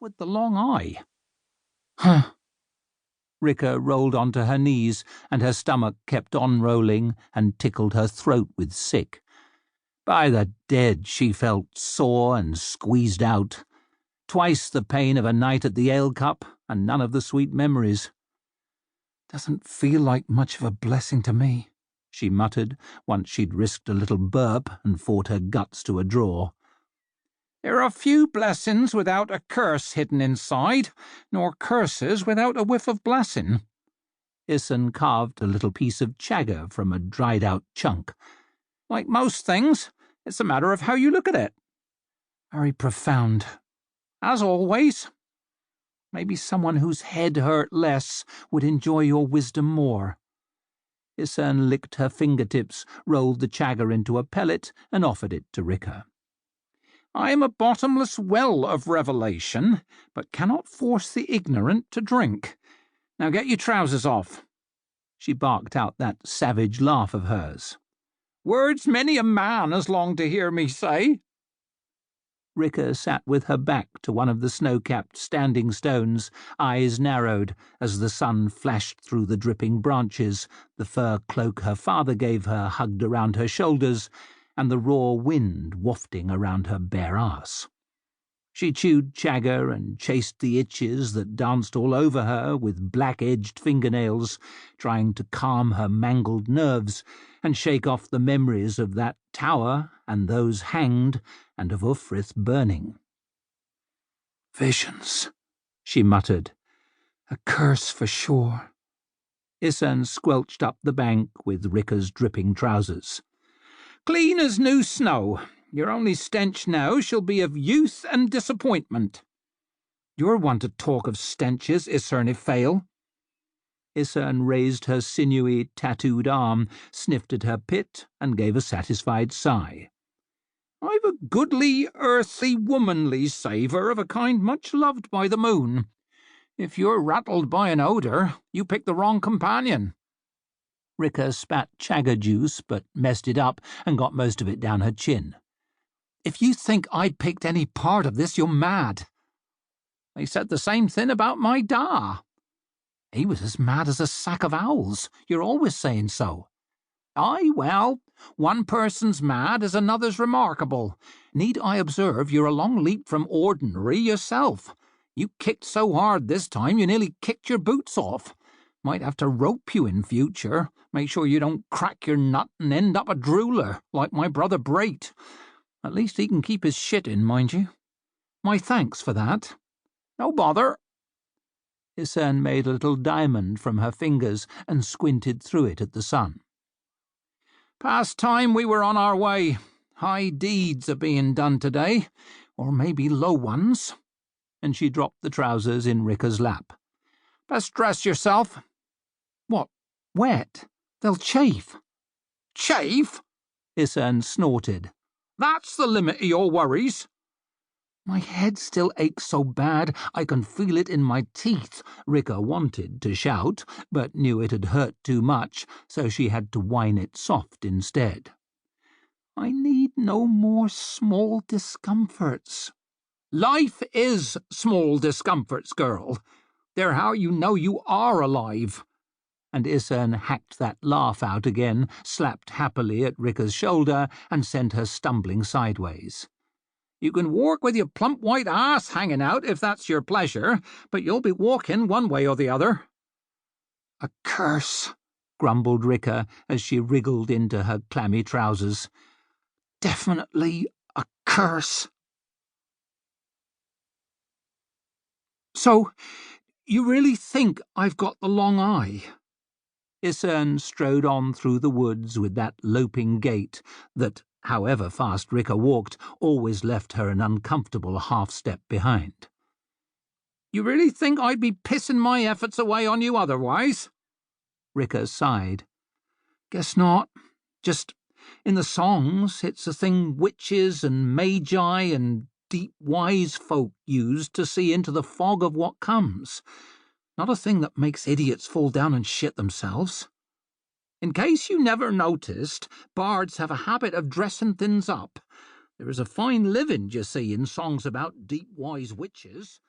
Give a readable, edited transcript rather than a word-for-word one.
with the long eye? Huh. Rika rolled onto her knees, and her stomach kept on rolling and tickled her throat with sick. By the dead, she felt sore and squeezed out. Twice the pain of a night at the ale cup, and none of the sweet memories. Doesn't feel like much of a blessing to me, she muttered, once she'd risked a little burp and fought her guts to a draw. There are few blessings without a curse hidden inside, nor curses without a whiff of blessing. Issen carved a little piece of chagger from a dried-out chunk. Like most things, it's a matter of how you look at it. Very profound. As always. Maybe someone whose head hurt less would enjoy your wisdom more. Issen licked her fingertips, rolled the chagger into a pellet, and offered it to Rika. I am a bottomless well of revelation, but cannot force the ignorant to drink. Now get your trousers off. She barked out that savage laugh of hers. Words many a man has longed to hear me say. Rika sat with her back to one of the snow-capped standing stones, eyes narrowed as the sun flashed through the dripping branches, the fur cloak her father gave her hugged around her shoulders, and the raw wind wafting around her bare ass. She chewed chagger and chased the itches that danced all over her with black-edged fingernails, trying to calm her mangled nerves and shake off the memories of that tower and those hanged and of Ufrith burning. Visions, she muttered. A curse for sure. Issen squelched up the bank with Rika's dripping trousers. Clean as new snow. Your only stench now shall be of youth and disappointment. You're one to talk of stenches, Isern fail. Isern raised her sinewy, tattooed arm, sniffed at her pit, and gave a satisfied sigh. I've a goodly, earthy, womanly savour of a kind much loved by the moon. If you're rattled by an odour, you pick the wrong companion. Rika spat chagger juice, but messed it up and got most of it down her chin. If you think I picked any part of this, you're mad. They said the same thing about my da. He was as mad as a sack of owls. You're always saying so. Aye, well, one person's mad as another's remarkable. Need I observe you're a long leap from ordinary yourself. You kicked so hard this time you nearly kicked your boots off. Might have to rope you in future. Make sure you don't crack your nut and end up a drooler, like my brother Brait. At least he can keep his shit in, mind you. My thanks for that. No bother. Isern made a little diamond from her fingers and squinted through it at the sun. Past time we were on our way. High deeds are being done today, or maybe low ones. And she dropped the trousers in Rika's lap. Best dress yourself. What? Wet? They'll chafe. Chafe? Isern snorted. That's the limit of your worries. My head still aches so bad I can feel it in my teeth. Rika wanted to shout, but knew it had hurt too much, so she had to whine it soft instead. I need no more small discomforts. Life is small discomforts, girl. They're how you know you are alive. And Isern hacked that laugh out again, slapped happily at Rika's shoulder, and sent her stumbling sideways. You can walk with your plump white ass hanging out if that's your pleasure, but you'll be walking one way or the other. A curse, grumbled Rika as she wriggled into her clammy trousers. Definitely a curse. So, you really think I've got the long eye? Isern strode on through the woods with that loping gait that, however fast Rika walked, always left her an uncomfortable half-step behind. You really think I'd be pissing my efforts away on you otherwise? Rika sighed. Guess not. Just, in the songs, it's a thing witches and magi and deep wise folk use to see into the fog of what comes. Not a thing that makes idiots fall down and shit themselves. In case you never noticed, bards have a habit of dressing things up. There is a fine living, you see, in songs about deep wise witches.